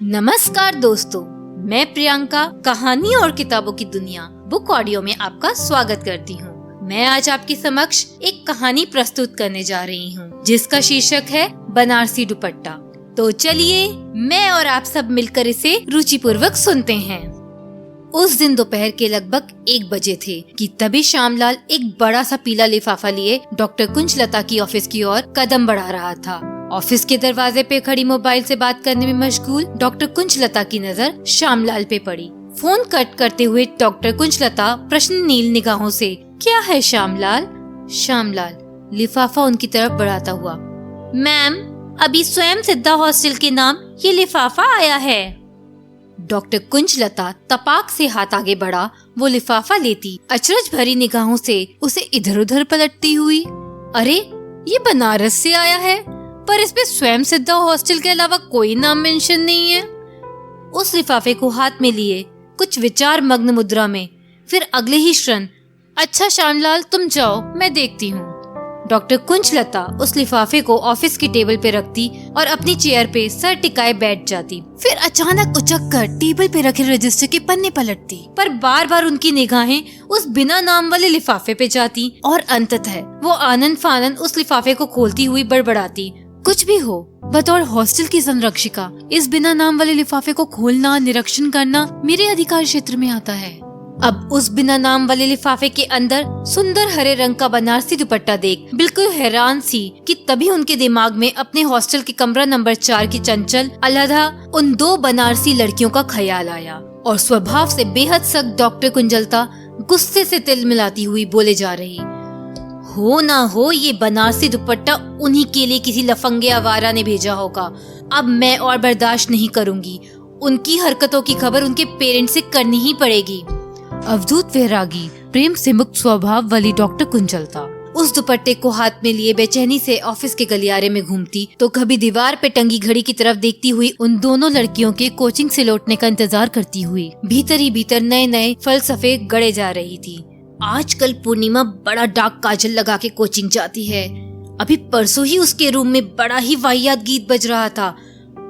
नमस्कार दोस्तों, मैं प्रियंका कहानी और किताबों की दुनिया बुक ऑडियो में आपका स्वागत करती हूँ। मैं आज आपके समक्ष एक कहानी प्रस्तुत करने जा रही हूँ जिसका शीर्षक है बनारसी दुपट्टा। तो चलिए मैं और आप सब मिलकर इसे रुचिपूर्वक सुनते हैं। उस दिन दोपहर के लगभग 1 बजे थे कि तभी श्यामलाल एक बड़ा सा पीला लिफाफा लिए डॉक्टर कुंजलता की ऑफिस की ओर कदम बढ़ा रहा था। ऑफिस के दरवाजे पे खड़ी मोबाइल से बात करने में मशगूल डॉक्टर कुंजलता की नजर श्यामलाल पे पड़ी। फोन कट करते हुए डॉक्टर कुंजलता प्रश्ननील निगाहों से, क्या है श्यामलाल? श्यामलाल लिफाफा उनकी तरफ बढ़ाता हुआ, मैम अभी स्वयं सिद्धा हॉस्टल के नाम ये लिफाफा आया है। डॉक्टर कुंजलता तपाक से हाथ आगे बढ़ा। वो लिफाफा लेती अचरज भरी निगाहों से उसे इधर उधर पलटती हुई, अरे ये बनारस से आया है, पर इसमें स्वयं सिद्धा हॉस्टल के अलावा कोई नाम मेंशन नहीं है। उस लिफाफे को हाथ में लिए कुछ विचार मग्न मुद्रा में, फिर अगले ही क्षण, अच्छा श्यामलाल तुम जाओ मैं देखती हूँ। डॉक्टर कुंजलता उस लिफाफे को ऑफिस की टेबल पे रखती और अपनी चेयर पे सर टिकाए बैठ जाती। फिर अचानक उचक कर टेबल पे रखे रजिस्टर के पन्ने पलटती, पर बार बार उनकी निगाहें उस बिना नाम वाले लिफाफे पे जाती और अंततः वो आनन फानन उस लिफाफे को खोलती हुई बड़बड़ाती, कुछ भी हो, बतौर हॉस्टल की संरक्षिका इस बिना नाम वाले लिफाफे को खोलना, निरीक्षण करना मेरे अधिकार क्षेत्र में आता है। अब उस बिना नाम वाले लिफाफे के अंदर सुंदर हरे रंग का बनारसी दुपट्टा देख बिल्कुल हैरान सी कि तभी उनके दिमाग में अपने हॉस्टल के कमरा नंबर 4 की चंचल अलहदा उन 2 बनारसी लड़कियों का ख्याल आया और स्वभाव से बेहद सख्त डॉक्टर कुंजलता गुस्से से तिल मिलाती हुई बोले जा रही, हो ना हो ये बनारसी दुपट्टा उन्हीं के लिए किसी लफंगे आवारा ने भेजा होगा। अब मैं और बर्दाश्त नहीं करूंगी, उनकी हरकतों की खबर उनके पेरेंट्स से करनी ही पड़ेगी। अवधूत वैरागी प्रेम से मुक्त स्वभाव वाली डॉक्टर कुंजलता उस दुपट्टे को हाथ में लिए बेचैनी से ऑफिस के गलियारे में घूमती तो कभी दीवार पे टंगी घड़ी की तरफ देखती हुई उन दोनों लड़कियों के कोचिंग से लौटने का इंतजार करती हुई भीतर ही भीतर नए नए फलसफे गढ़े जा रही थी। आजकल पूर्णिमा बड़ा डार्क काजल लगा के कोचिंग जाती है। अभी परसों ही उसके रूम में बड़ा ही वाहियात गीत बज रहा था।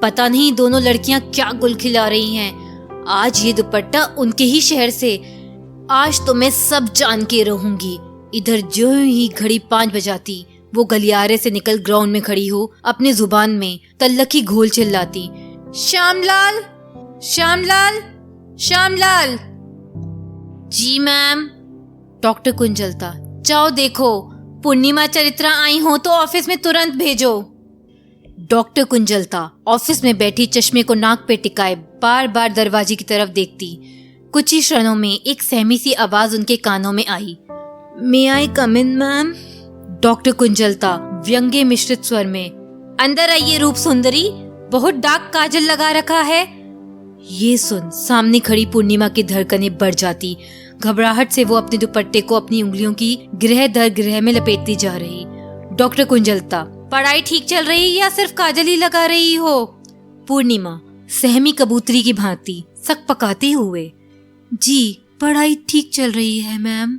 पता नहीं दोनों लड़कियां क्या गुल खिला रही हैं। आज ये दुपट्टा उनके ही शहर से, आज तो मैं सब जान के रहूंगी। इधर जो ही घड़ी 5 बजाती वो गलियारे से निकल ग्राउंड में खड़ी हो अपनी जुबान में तल्लखी घोल चिल्लाती, श्यामलाल श्यामलाल श्यामलाल। जी मैम। डॉक्टर कुंजलता, जाओ देखो पूर्णिमा चरित्रा आई हो तो ऑफिस में तुरंत भेजो। डॉक्टर कुंजलता ऑफिस में बैठी चश्मे को नाक पे टिकाए बार बार दरवाजे की तरफ देखती। कुछ ही क्षणों में एक सहमी सी आवाज उनके कानों में आई, मे आई कम इन मैम? डॉक्टर कुंजलता व्यंग्य मिश्रित स्वर में, अंदर आइए रूप सुंदरी, बहुत डार्क काजल लगा रखा है। ये सुन सामने खड़ी पूर्णिमा की धड़कनें बढ़ जाती। घबराहट से वो अपने दुपट्टे को अपनी उंगलियों की गृह दर गृह में लपेटती जा रही। डॉक्टर कुंजलता, पढ़ाई ठीक चल रही या सिर्फ काजल ही लगा रही हो? पूर्णिमा सहमी कबूतरी की भांति सक पकाते हुए, जी पढ़ाई ठीक चल रही है मैम।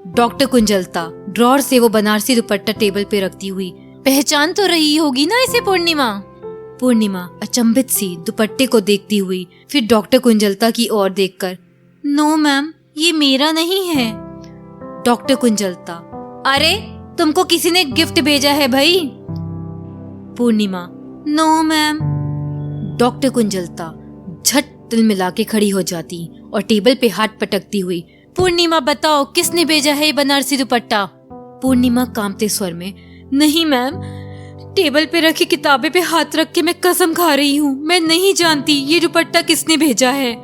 डॉक्टर कुंजलता ड्रॉर से वो बनारसी दुपट्टा टेबल पे रखती हुई, पहचान तो रही होगी ना इसे पूर्णिमा? पूर्णिमा अचंभित सी दुपट्टे को देखती हुई फिर डॉक्टर कुंजलता की ओर देखकर, नो मैम ये मेरा नहीं है। डॉक्टर कुंजलता, अरे तुमको किसी ने गिफ्ट भेजा है भाई। पूर्णिमा, नो मैम। डॉक्टर कुंजलता झट तिल मिला के खड़ी हो जाती और टेबल पे हाथ पटकती हुई, पूर्णिमा बताओ किसने भेजा है ये बनारसी दुपट्टा? पूर्णिमा कांपते स्वर में, नहीं मैम, टेबल पे रखी किताबें पे हाथ रख के मैं कसम खा रही हूँ, मैं नहीं जानती ये दुपट्टा किसने भेजा है।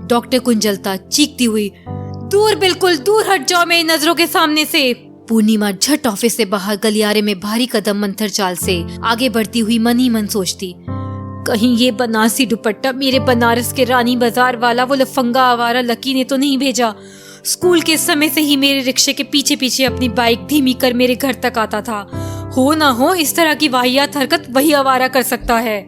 डॉक्टर कुंजलता चीखती हुई, दूर बिल्कुल दूर हट जाओ मेरी नजरों के सामने से। पूर्णिमा झट ऑफिस से बाहर गलियारे में भारी कदम मंथर चाल से आगे बढ़ती हुई मन ही मन सोचती, कहीं ये बनारसी दुपट्टा मेरे बनारस के रानी बाजार वाला वो लफंगा आवारा लकी ने तो नहीं भेजा। स्कूल के समय से ही मेरे रिक्शे के पीछे पीछे अपनी बाइक धीमी कर मेरे घर तक आता था। हो ना हो इस तरह की वाहियात हरकत वही आवारा कर सकता है।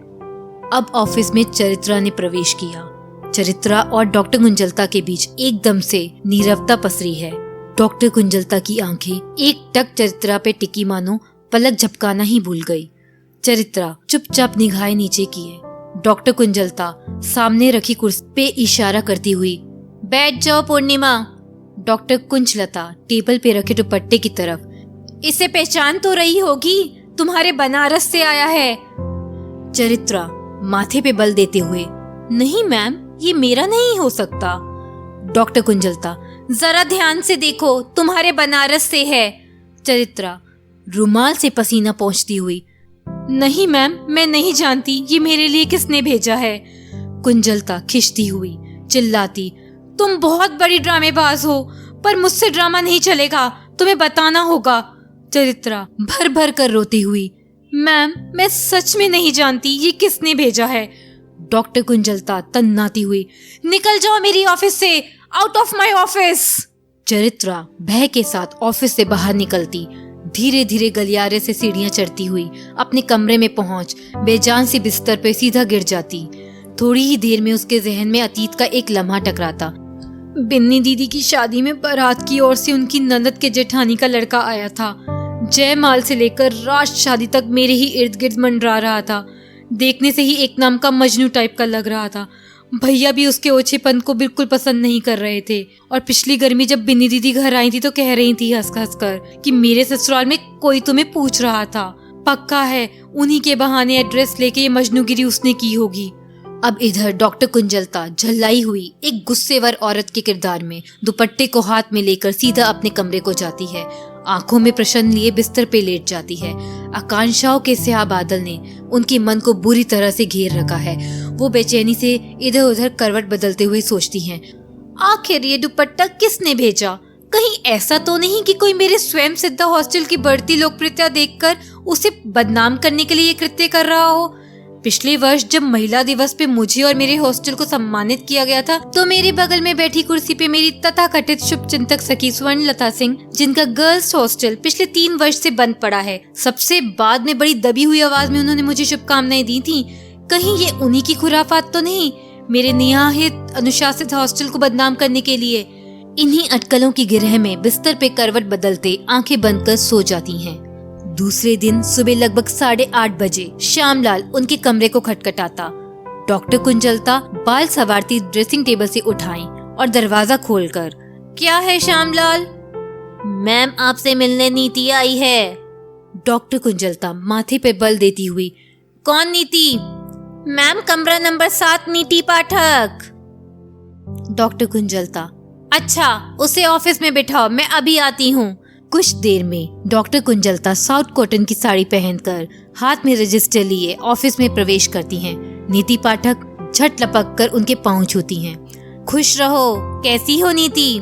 अब ऑफिस में चरित्रा ने प्रवेश किया। चरित्रा और डॉक्टर कुंजलता के बीच एकदम से नीरवता पसरी है। डॉक्टर कुंजलता की आंखें एक टक चरित्रा पे टिकी मानो पलक झपकाना ही भूल गई। चरित्रा चुपचाप निगाहें नीचे किए डॉक्टर कुंजलता सामने रखी कुर्सी पे इशारा करती हुई। बैठ जाओ पूर्णिमा। डॉक्टर कुंजलता टेबल पे रखे दुपट्टे की तरफ। इसे पहचान तो रही होगी, तुम्हारे बनारस से आया है। चरित्रा माथे पे बल देते हुए, नहीं मैम, ये मेरा नहीं हो सकता। डॉक्टर कुंजलता, जरा ध्यान से देखो, तुम्हारे बनारस से है। चरित्रा रुमाल से पसीना पोंछती हुई, नहीं मैम, मैं नहीं जानती ये मेरे लिए किसने भेजा है। कुंजलता खिंचती हुई चिल्लाती, तुम बहुत बड़ी ड्रामेबाज हो, पर मुझसे ड्रामा नहीं चलेगा, तुम्हें बताना होगा। चरित्रा भर भर कर रोती हुई, मैम, मैं सच में नहीं जानती ये किसने भेजा है। डॉक्टर कुंजलता तन्नाती हुई, निकल जाओ मेरी ऑफिस से, आउट ऑफ माय ऑफिस। चरित्रा भय के साथ ऑफिस से बाहर निकलती, धीरे धीरे गलियारे से सीढ़ियां चढ़ती हुई अपने कमरे में पहुंच बेजान सी बिस्तर पे सीधा गिर जाती। थोड़ी ही देर में उसके जहन में अतीत का एक लम्हा टकराता। बिन्नी दीदी की शादी में बारात की ओर से उनकी ननद के जेठानी का लड़का आया था। जयमाल से लेकर राज शादी तक मेरे ही इर्द गिर्द मंडरा रहा था। देखने से ही एक नाम का मजनू टाइप का लग रहा था। भैया भी उसके ओछेपन को बिल्कुल पसंद नहीं कर रहे थे। और पिछली गर्मी जब बिन्नी दीदी घर आई थी तो कह रही थी हंस हंस कर कि मेरे ससुराल में कोई तुम्हें पूछ रहा था। पक्का है उन्हीं के बहाने एड्रेस लेके ये मजनूगिरी उसने की होगी। अब इधर डॉक्टर कुंजलता झल्लाई हुई एक गुस्सेवर औरत के किरदार में दुपट्टे को हाथ में लेकर सीधा अपने कमरे को जाती है। आंखों में प्रश्न लिए बिस्तर पे लेट जाती है। आकांक्षाओं के स्याह बादल ने उनके मन को बुरी तरह से घेर रखा है। वो बेचैनी से इधर उधर करवट बदलते हुए सोचती हैं, आखिर ये दुपट्टा किसने भेजा? कहीं ऐसा तो नहीं कि कोई मेरे स्वयं सिद्धा हॉस्टल की बढ़ती लोकप्रियता देखकर उसे बदनाम करने के लिए ये कृत्य कर रहा हो। पिछले वर्ष जब महिला दिवस पे मुझे और मेरे हॉस्टल को सम्मानित किया गया था तो मेरे बगल में बैठी कुर्सी पे मेरी तथाकथित शुभचिंतक सखी स्वर्णलता सिंह, जिनका गर्ल्स हॉस्टल पिछले 3 वर्ष से बंद पड़ा है, सबसे बाद में बड़ी दबी हुई आवाज में उन्होंने मुझे शुभकामनाएं दी थी। कहीं ये उन्हीं की खुराफात तो नहीं, मेरे नियाहित अनुशासित हॉस्टल को बदनाम करने के लिए? इन्हीं अटकलों की गिरह में बिस्तर पे करवट बदलते आंखें बंद कर सो जाती हैं। दूसरे दिन सुबह लगभग 8:30 बजे श्यामलाल उनके कमरे को खटखटाता। डॉक्टर कुंजलता बाल सवारती ड्रेसिंग टेबल से उठाई और दरवाजा खोलकर, क्या है श्यामलाल? मैम, आपसे मिलने नीति आई है। डॉक्टर कुंजलता माथे पे बल देती हुई, कौन नीति? मैम, कमरा नंबर 7, नीति पाठक। डॉक्टर कुंजलता, अच्छा, उसे ऑफिस में बिठाओ, मैं अभी आती हूँ। कुछ देर में डॉक्टर कुंजलता साउथ कॉटन की साड़ी पहनकर हाथ में रजिस्टर लिए ऑफिस में प्रवेश करती हैं। नीति पाठक झट लपक कर उनके पांव छूती हैं। खुश रहो, कैसी हो नीति?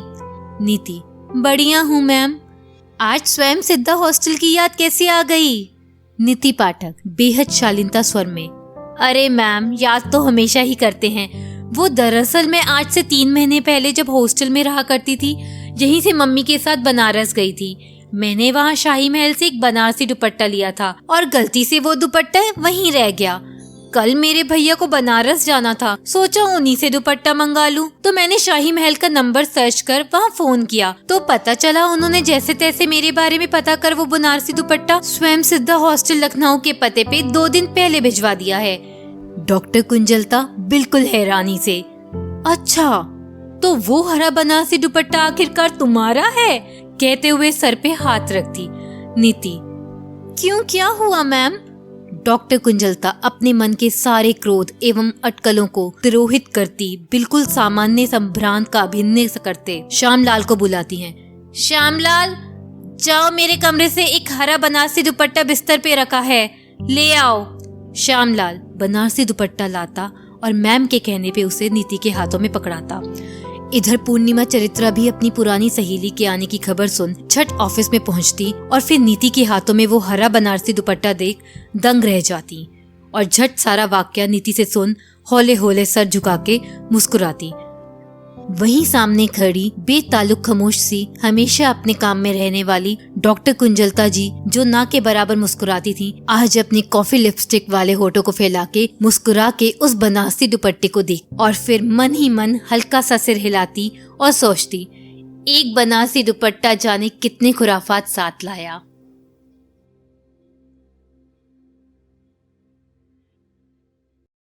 नीति, बढ़िया हूँ मैम। आज स्वयं सिद्धा हॉस्टल की याद कैसे आ गई? नीति पाठक बेहद शालीनता स्वर में, अरे मैम, याद तो हमेशा ही करते हैं। वो दरअसल मैं आज से 3 महीने पहले जब हॉस्टल में रहा करती थी, यहीं से मम्मी के साथ बनारस गई थी। मैंने वहाँ शाही महल से एक बनारसी दुपट्टा लिया था और गलती से वो दुपट्टा वहीं रह गया। कल मेरे भैया को बनारस जाना था, सोचा उन्हीं से दुपट्टा मंगा लूं। तो मैंने शाही महल का नंबर सर्च कर वहाँ फोन किया तो पता चला उन्होंने जैसे तैसे मेरे बारे में पता कर वो बनारसी दुपट्टा स्वयं सिद्धा हॉस्टल लखनऊ के पते पे 2 दिन पहले भिजवा दिया है। डॉक्टर कुंजलता बिल्कुल हैरानी से, अच्छा, तो वो हरा बनारसी दुपट्टा आखिरकार तुम्हारा है? कहते हुए सर पे हाथ रखती। नीति, क्यों, क्या हुआ मैम? डॉक्टर कुंजलता अपने मन के सारे क्रोध एवं अटकलों को तिरोहित करती बिल्कुल सामान्य संभ्रांत का अभिनय करते श्यामलाल को बुलाती हैं। श्यामलाल, जाओ, मेरे कमरे से एक हरा बनारसी दुपट्टा बिस्तर पे रखा है, ले आओ। श्यामलाल बनारसी दुपट्टा लाता और मैम के कहने पे उसे नीति के हाथों में पकड़ाता। इधर पूर्णिमा चरित्रा भी अपनी पुरानी सहेली के आने की खबर सुन झट ऑफिस में पहुंचती और फिर नीति के हाथों में वो हरा बनारसी दुपट्टा देख दंग रह जाती और झट सारा वाकया नीति से सुन हौले हौले सर झुका के मुस्कुराती। वहीं सामने खड़ी बेताल्लुक खामोश सी हमेशा अपने काम में रहने वाली डॉक्टर कुंजलता जी, जो ना के बराबर मुस्कुराती थी, आज अपनी कॉफी लिपस्टिक वाले होठों को फैला के मुस्कुरा के उस बनारसी दुपट्टे को देख और फिर मन ही मन हल्का सा सिर हिलाती और सोचती, एक बनारसी दुपट्टा जाने कितने खुराफात साथ लाया।